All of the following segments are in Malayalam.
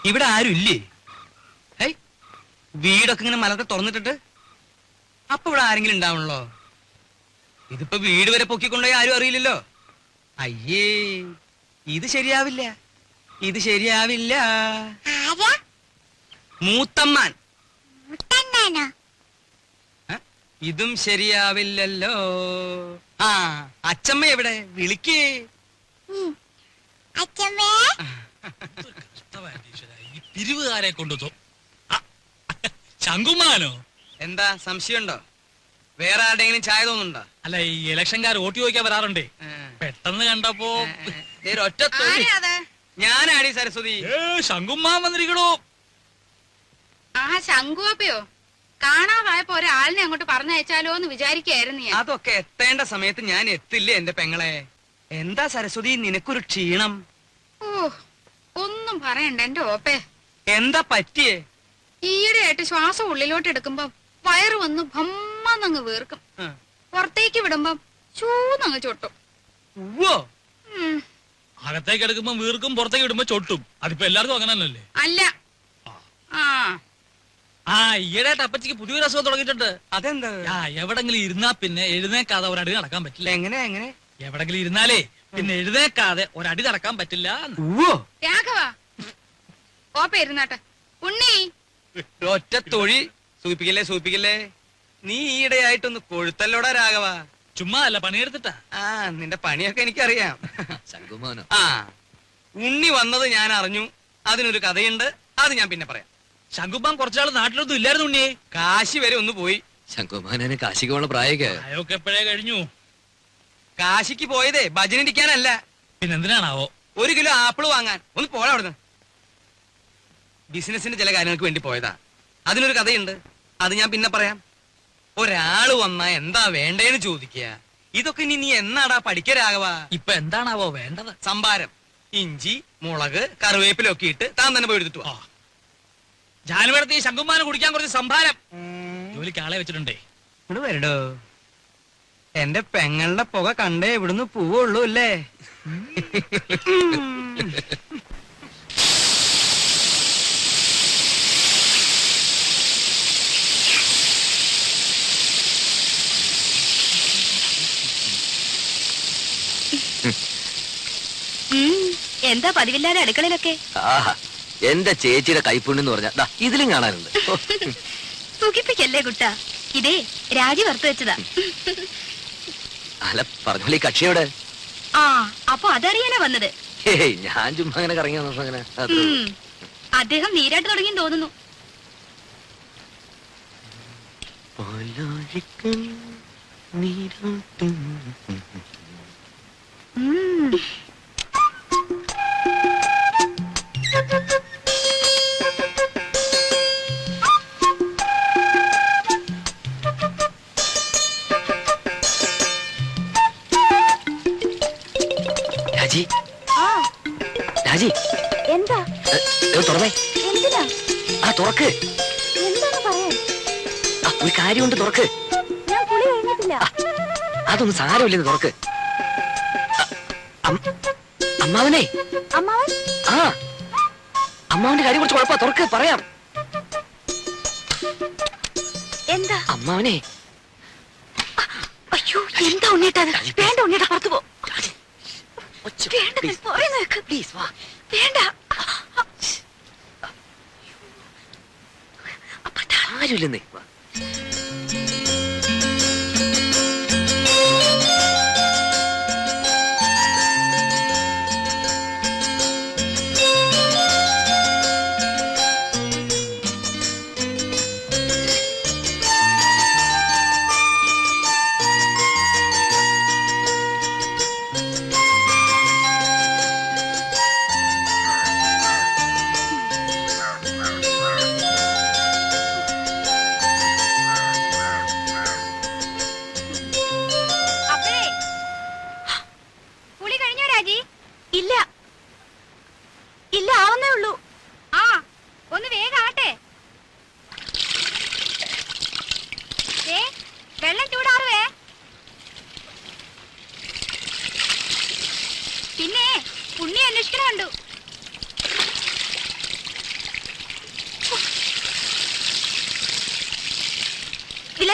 ഇവിടെ ആരും ഇല്ലേ? ഏയ്, വീടൊക്കെ ഇങ്ങനെ മലത്തെ തുറന്നിട്ടിട്ട് അപ്പൊ ഇവിടെ ആരെങ്കിലും ഉണ്ടാവണല്ലോ. ഇതിപ്പോ വീട് വരെ പൊക്കിക്കൊണ്ടുപോയി ആരും അറിയില്ലല്ലോ. അയ്യേ, ഇത് ശരിയാവില്ല, ഇത് ശരിയാവില്ല. മൂത്തമ്മാൻ. ഇതും ശരിയാവില്ലല്ലോ. ആ, അച്ചമ്മ എവിടെ? വിളിക്കേ. പിരിവുകാരെ കൊണ്ടു ശങ്കുമാനോ? എന്താ സംശയമുണ്ടോ? വേറെ ആരുടെങ്കിലും ചായ തോന്നുന്നുണ്ടോ? അല്ല, ഈ ഇലക്ഷൻകാർ വോട്ട് ചോദിക്കാൻ വരാറുണ്ടേ. പെട്ടെന്ന് കണ്ടപ്പോ ഒറ്റ ഞാനാടി സരസ്വതി. ശങ്കുമാൻ വന്നിരിക്കണോ? ആ, ശങ്കുവപ്പയോ? കാണാതായപ്പോ ഒരാളിനെ അങ്ങോട്ട് പറഞ്ഞയച്ചാലോ എന്ന് വിചാരിക്കായിരുന്നു ഞാൻ. അതൊക്കെ എത്തേണ്ട സമയത്ത് ഞാൻ എത്തില്ലേ എന്റെ പെങ്ങളെ. എന്താ സരസ്വതി നിനക്കൊരു ക്ഷീണം? ഓ, ഒന്നും പറയണ്ട എന്റെ ഓപ്പേ. എന്താ പറ്റിയേ? ഈയിടെയായിട്ട് ശ്വാസം ഉള്ളിലോട്ട് എടുക്കുമ്പോ വയറ് വന്ന് ഭമ്മന്നങ്ങ് വീർക്കും. പുറത്തേക്ക് വിടുമ്പം ചൂന്നങ്ങ് ചൊട്ടും. അകത്തേക്ക് എടുക്കുമ്പോ വീർക്കും, പുറത്തേക്ക് വിടുമ്പോ ചൊട്ടും. അതിപ്പോ എല്ലാവർക്കും അങ്ങനെ തന്നെയല്ലേ? അല്ല. ആ, ഈയിടെയായിട്ട് അപ്പച്ചിക്ക് പുതിയൊരു അസുഖം തുടങ്ങിയിട്ടുണ്ട്. അതെന്താ? എവിടെങ്കിലും ഇരുന്നാ പിന്നെ എഴുന്നേക്കാതെ ഒരടി നടക്കാൻ പറ്റില്ല. എങ്ങനെ എങ്ങനെ? എവിടെങ്കിലും ഇരുന്നാലേ പിന്നെ എഴുന്നേക്കാതെ ഒരടി നടക്കാൻ പറ്റില്ല. രാഘവ, ഓപ്പ ഇരുന്നാട്ടെ. ഉണ്ണി, ഒറ്റ തൊഴി. സൂപ്പിക്കല്ലേ സൂപ്പിക്കല്ലേ. നീ ഈയിടെയായിട്ടൊന്ന് കൊഴുത്തല്ലോടാ രാഘവ. ചുമ്മാ അല്ല, പണിയെടുത്തിട്ടാ. ആ, നിന്റെ പണിയൊക്കെ എനിക്കറിയാം. ശങ്കുമാനോ? ആ, ഉണ്ണി വന്നത് ഞാൻ അറിഞ്ഞു. അതിനൊരു കഥയുണ്ട്, അത് ഞാൻ പിന്നെ പറയാം. ശങ്കുമാൻ കുറച്ചാള് നാട്ടിലൊന്നും ഇല്ലായിരുന്നു ഉണ്ണിയെ. കാശി വരെ ഒന്ന് പോയി. ശങ്കുമാനെ കാശിക്ക് പോണ പ്രായൊക്കെ അയൊക്കെ എപ്പോഴേ കഴിഞ്ഞു. കാശിക്ക് പോയതേ ഭജനിരിക്കാനല്ല. പിന്നെന്തിനാണാവോ? 1 കിലോ ആപ്പിള് വാങ്ങാൻ. ഒന്ന് പോടാ അവിടുന്ന്. ബിസിനസിന്റെ ചില കാര്യങ്ങൾക്ക് വേണ്ടി പോയതാ. അതിനൊരു കഥയുണ്ട്, അത് ഞാൻ പിന്നെ പറയാം. ഒരാള് വന്നാ എന്താ വേണ്ടേന്ന് ചോദിക്കുക. ഇതൊക്കെ ഇനി നീ എന്നാടാ പഠിക്കരാകവാ? ഇപ്പൊ എന്താണാവോ വേണ്ടത്? സംഭാരം. ഇഞ്ചി, മുളക്, കറിവേപ്പിലൊക്കെ ഇട്ട് താൻ തന്നെ പോയി എടുത്തിട്ട് വാ. ജാനുവരത്തി ശങ്കുമാന് കുടിക്കാൻ കുറച്ച് സംഭാരം. ജോലിക്ക് ആളെ വെച്ചിട്ടുണ്ടേ. ഇവിടെ വരടോ. എന്റെ പെങ്ങളുടെ പുക കണ്ടേ ഇവിടുന്ന് പോവുള്ളൂ അല്ലേ? എന്താ പതിവില്ലാതെ അടുക്കളയിലൊക്കെ? എന്റെ ചേച്ചിയുടെ കൈപ്പുണ്യെന്ന് പറഞ്ഞാ ഇതിലും കാണാനുണ്ട്. സുഖിപ്പിക്കല്ലേ കുട്ട, ഇതേ രാജി വറുത്തു വെച്ചതാ. അല്ല, പറഞ്ഞോളി കക്ഷിയോടെ. ആ, അപ്പൊ അതറിയാനാ വന്നത്? ഞാൻ ചുമ്മാ അങ്ങനെ കറങ്ങി അങ്ങനെ. അദ്ദേഹം നീരാട്ട് തുടങ്ങി തോന്നുന്നു. രാജി, രാജി, എന്താ തുറന്നേ. എന്തിനാ? ആ, തുറക്ക്. എന്താണ് പറയാൻ? ഒരു കാര്യമുണ്ട്, തുറക്ക്. ഞാൻ കുളി കഴിഞ്ഞിട്ടില്ല. അതൊന്നും സാരമില്ലെന്ന് തുറക്ക്. അമ്മാവനെ. അമ്മാവൻ? ആ, അമ്മാവന്റെ കാര്യം കുറച്ച് കുഴപ്പ. തുറക്ക്, പറയാം. എന്താ? അമ്മാവനെ. അയ്യോ, എന്താ ഉണ്ണിട്ടത്? വേണ്ട ഉണ്ണിയുടെ പുറത്തു പോ. വേണ്ട. ആരുമില്ലെന്നേ.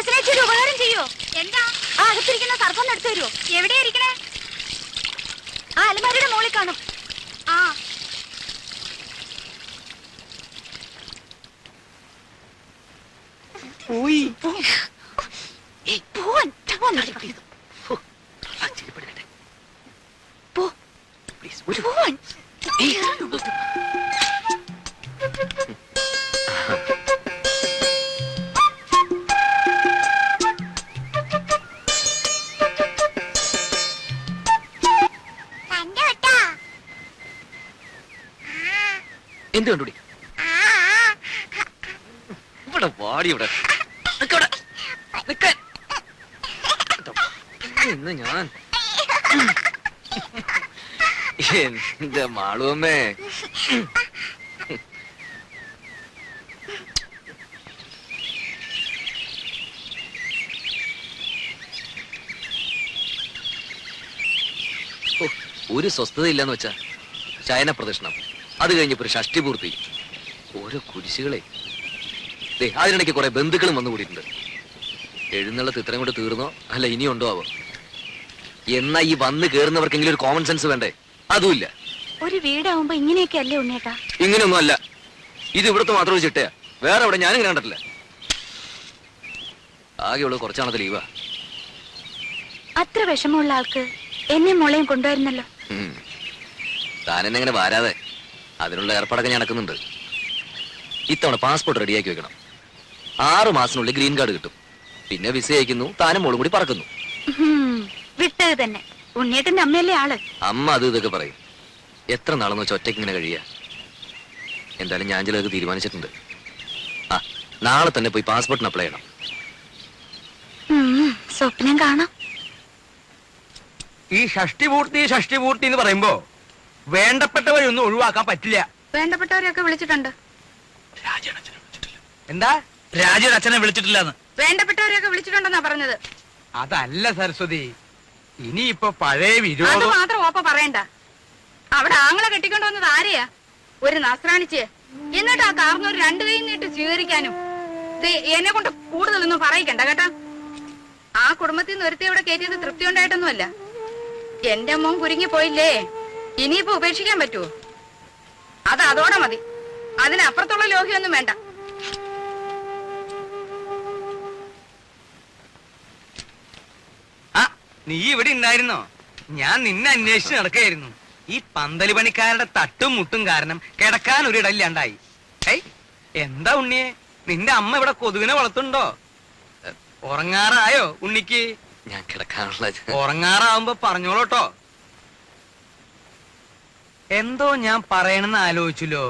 വിലാസിലേക്ക് ഒരു ഉപകാരം ചെയ്യോ? എന്താ? ആ അകത്തിരിക്കുന്ന സർപ്പം എടുത്തു തരുമോ? എവിടെയാ ഇരിക്കണേ? ആ അലമാരയുടെ മുകളിൽ കാണും. ആ പോയി. ഏയ്, പോവാൻ. പോവാൻ നോക്ക്. പോ. പോവാൻ. എന്ത് കണ്ടുപിടി ഇവിടെ വാടി ഇവിടെ നിക്കവിടെ. നിക്കാൻ. ഇന്ന് ഞാൻ എന്റെ മാളുവമ്മേ. ഒരു സ്വസ്ഥത ഇല്ലെന്ന് വെച്ചാ ശയന പ്രദക്ഷിണം, അത് കഴിഞ്ഞപ്പോ ഒരു ഷഷ്ടി പൂർത്തി, ഓരോ കുരിശുകളെ. അതിനിടയ്ക്ക് കുറെ ബന്ധുക്കളും വന്നു കൂടിയിട്ടുണ്ട്. എഴുന്നള്ളത്ത് ഇത്രയും കൂടെ തീർന്നോ അല്ല ഇനിയുണ്ടോ ആവോ? എന്നാ ഈ വന്ന് കേറുന്നവർക്കെങ്കിലും ഒരു കോമൺ സെൻസ് വേണ്ടേ? അതുമില്ല. ഒരു വീടാവുമ്പോ ഇങ്ങനെയൊക്കെ അല്ലേ ഉണ്ണേട്ടാ? ഇങ്ങനെയൊന്നും അല്ല. ഇത് ഇവിടുത്തെ മാത്രം ഒരു ചിട്ടയാ, വേറെ എവിടെ ഞാനിങ്ങനെ കണ്ടിട്ടില്ല. ആകെയുള്ളത് കുറച്ചാണത് ലീവാ. അത്ര വിഷമമുള്ള ആൾക്ക് എന്നെ മോളെയും കൊണ്ടുവരുന്നല്ലോ. താനെന്നെങ്ങനെ വരാതെ? അതിനുള്ള ഏർപ്പാടൊക്കെ ഞാൻ നടക്കുന്നുണ്ട്. ഇത്തവണ പാസ്പോർട്ട് റെഡിയാക്കി വെക്കണം. 6 മാസത്തിനുള്ളിൽ ഗ്രീൻ കാർഡ് കിട്ടും. പിന്നെ വിസ അയക്കുന്നു, താനും മോളും കൂടി പറക്കുന്നു. വിട്ടത് തന്നെ. ഉണ്ണിയേട്ടന്റെ അമ്മയല്ലേ ആള്. അമ്മ അത് ഇതൊക്കെ പറയും. എത്ര നാളെന്ന് വെച്ചാൽ ഒറ്റയ്ക്ക് ഇങ്ങനെ കഴിയാ? എന്തായാലും ഞാൻ ചിലതൊക്കെ തീരുമാനിച്ചിട്ടുണ്ട്. ആ, നാളെ തന്നെ പോയി പാസ്പോർട്ടിന് അപ്ലൈ ചെയ്യണം. സ്വപ്നം കാണാം. ഈ ഷഷ്ടിപൂർത്തി എന്ന് പറയുമ്പോ വേണ്ടപ്പെട്ടവരൊന്നും ഒഴിവാക്കാൻ പറ്റില്ല. വേണ്ടപ്പെട്ടവരെയൊക്കെ വിളിച്ചിട്ടുണ്ട്. എന്താ? രാജയുടെ അച്ഛനെ വിളിച്ചിട്ടില്ലെന്ന്. വേണ്ടപ്പെട്ടവരെയൊക്കെ വിളിച്ചിട്ടുണ്ടെന്നാ പറഞ്ഞത്. അതല്ല സരസ്വതി, ഇനിയിപ്പോ പഴയ അത് വിരോധം. മാത്രം ഓപ്പ പറയണ്ട. അവിടെ ആങ്ങളെ കെട്ടിക്കൊണ്ടു വന്നത് ആരെയാ? ഒരു നസ്രാണിച്ച്. എന്നിട്ട് ആ കാർന്നൂർ 2 കൈ നീട്ട് സ്വീകരിക്കാനും. എന്നെ കൊണ്ട് കൂടുതലൊന്നും പറയിക്കണ്ട കേട്ടാ. ആ കുടുംബത്തിൽ നിന്ന് ഒരുത്തി അവിടെ കയറ്റിയത് തൃപ്തി ഉണ്ടായിട്ടൊന്നുമല്ല. എന്റെ മോൻ കുരുങ്ങി പോയില്ലേ, ഇനിയിപ്പോ ഉപേക്ഷിക്കാൻ പറ്റുമോ? അത് അതോടെ മതി. അതിനപ്പുറത്തുള്ള ലോഹ്യൊന്നും വേണ്ട. ആ, നീ ഇവിടെ ഉണ്ടായിരുന്നോ? ഞാൻ നിന്നെ അന്വേഷിച്ച് നടക്കുകയായിരുന്നു. ഈ പന്തല് പണിക്കാരുടെ തട്ടും മുട്ടും കാരണം കിടക്കാൻ ഒരു ഇടയില്ലാണ്ടായി. ഏയ്, എന്താ ഉണ്ണിയെ, നിന്റെ അമ്മ ഇവിടെ കൊതുകിനെ വളർത്തുണ്ടോ? ഉറങ്ങാറായോ ഉണ്ണിക്ക്? ഞാൻ കിടക്കാനുള്ള ഉറങ്ങാറാവുമ്പോ പറഞ്ഞോളൂട്ടോ. എന്തോ ഞാൻ പറയണെന്ന് ആലോചിച്ചല്ലോ.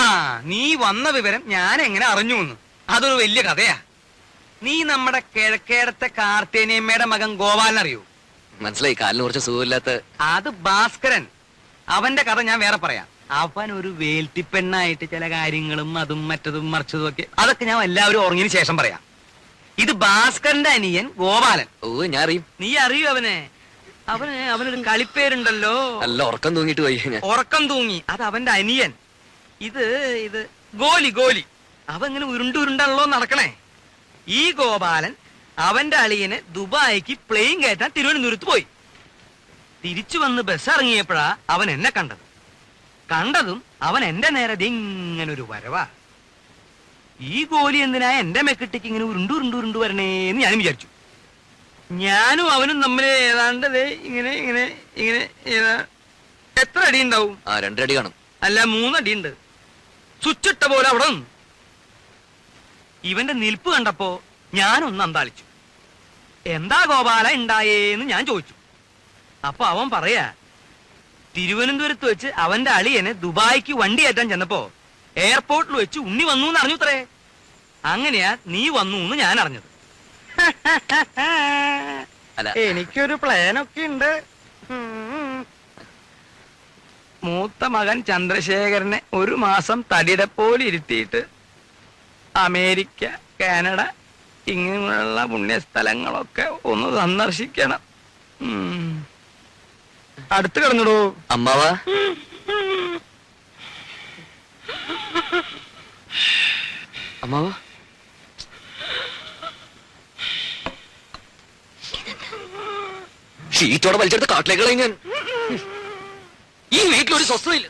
ആ, നീ വന്ന വിവരം ഞാൻ എങ്ങനെ അറിഞ്ഞു എന്ന്. അതൊരു വലിയ കഥയാ. നീ നമ്മുടെ കിഴക്കേടത്തെ കാർത്തേനിയമ്മയുടെ മകൻ ഗോപാലൻ അറിയൂ? മനസ്സിലായി. കാലിന് കുറച്ച് സുഖമില്ലാത്ത. അത് ഭാസ്കരൻ. അവന്റെ കഥ ഞാൻ വേറെ പറയാം. അവൻ ഒരു വേൽത്തിപ്പെണ്ണായിട്ട് ചില കാര്യങ്ങളും അതും മറ്റതും മറിച്ചതും ഒക്കെ, അതൊക്കെ ഞാൻ എല്ലാവരും ഉറങ്ങിയതിന് ശേഷം പറയാം. ഇത് ഭാസ്കരന്റെ അനിയൻ ഗോപാലൻ. ഓ, ഞാൻ അറിയും. നീ അറിയൂ അവനെ? അവനൊരു കളിപ്പേരുണ്ടല്ലോ. നല്ല ഉറക്കം തൂങ്ങിട്ട് പോയി ഞാൻ. ഉറക്കം തൂങ്ങി. അത് അവന്റെ അനിയൻ. ഇത് ഗോലി. അവൻ ഇങ്ങനെ ഉരുണ്ടുരുണ്ടല്ലോ നടക്കണേ. ഈ ഗോപാലൻ അവന്റെ അളിയനെ ദുബായിക്ക് പ്ലെയിൻ കയറ്റാൻ തിരുവനന്തപുരത്ത് പോയി. തിരിച്ചു വന്ന് ബസ് ഇറങ്ങിയപ്പോഴാ അവൻ എന്നെ കണ്ടതും അവൻ എന്റെ നേരെ ഇങ്ങനൊരു വരവാ. ഈ ഗോലി എന്തിനാ എന്റെ മെക്കിട്ടേക്ക് ഇങ്ങനെ ഉരുണ്ടു വരണേന്ന് ഞാനും വിചാരിച്ചു. ഞാനും അവനും തമ്മിൽ ഏതാണ്ട് ഇങ്ങനെ എത്ര അടി ഉണ്ടാവും? 2 അടി കാണും. അല്ല, 3 അടിയുണ്ട്. സ്വിച്ചിട്ട പോലെ അവിടെ നിന്നു. ഇവന്റെ നിൽപ്പ് കണ്ടപ്പോ ഞാനൊന്ന് അന്താളിച്ചു. എന്താ ഗോപാല ഉണ്ടായേന്ന് ഞാൻ ചോദിച്ചു. അപ്പൊ അവൻ പറയാ, തിരുവനന്തപുരത്ത് വെച്ച് അവന്റെ അളിയനെ ദുബായിക്ക് വണ്ടി കയറ്റാൻ ചെന്നപ്പോ എയർപോർട്ടിൽ വെച്ച് ഉണ്ണി വന്നു എന്ന് അറിഞ്ഞുത്രേ. അങ്ങനെയാ നീ വന്നു എന്ന് ഞാൻ അറിഞ്ഞത്. അല്ല, എനിക്കൊരു പ്ലാനൊക്കെ ഉണ്ട്. മൂത്ത മകൻ ചന്ദ്രശേഖരനെ 1 മാസം തടിയുടെ പോലെ ഇരുത്തിയിട്ട് അമേരിക്ക, കാനഡ ഇങ്ങനെയുള്ള പുണ്യസ്ഥലങ്ങളൊക്കെ ഒന്ന് സന്ദർശിക്കണം. അടുത്ത് കിടന്നിടൂ. അമ്മാവാ. അമ്മാവാ, ഷീറ്റോടെ വലിച്ചെടുത്ത് കാട്ടിലേക്ക് കളയും ഞാൻ. ഈ വീട്ടിലൊരു സ്വസ്ഥതയില്ല.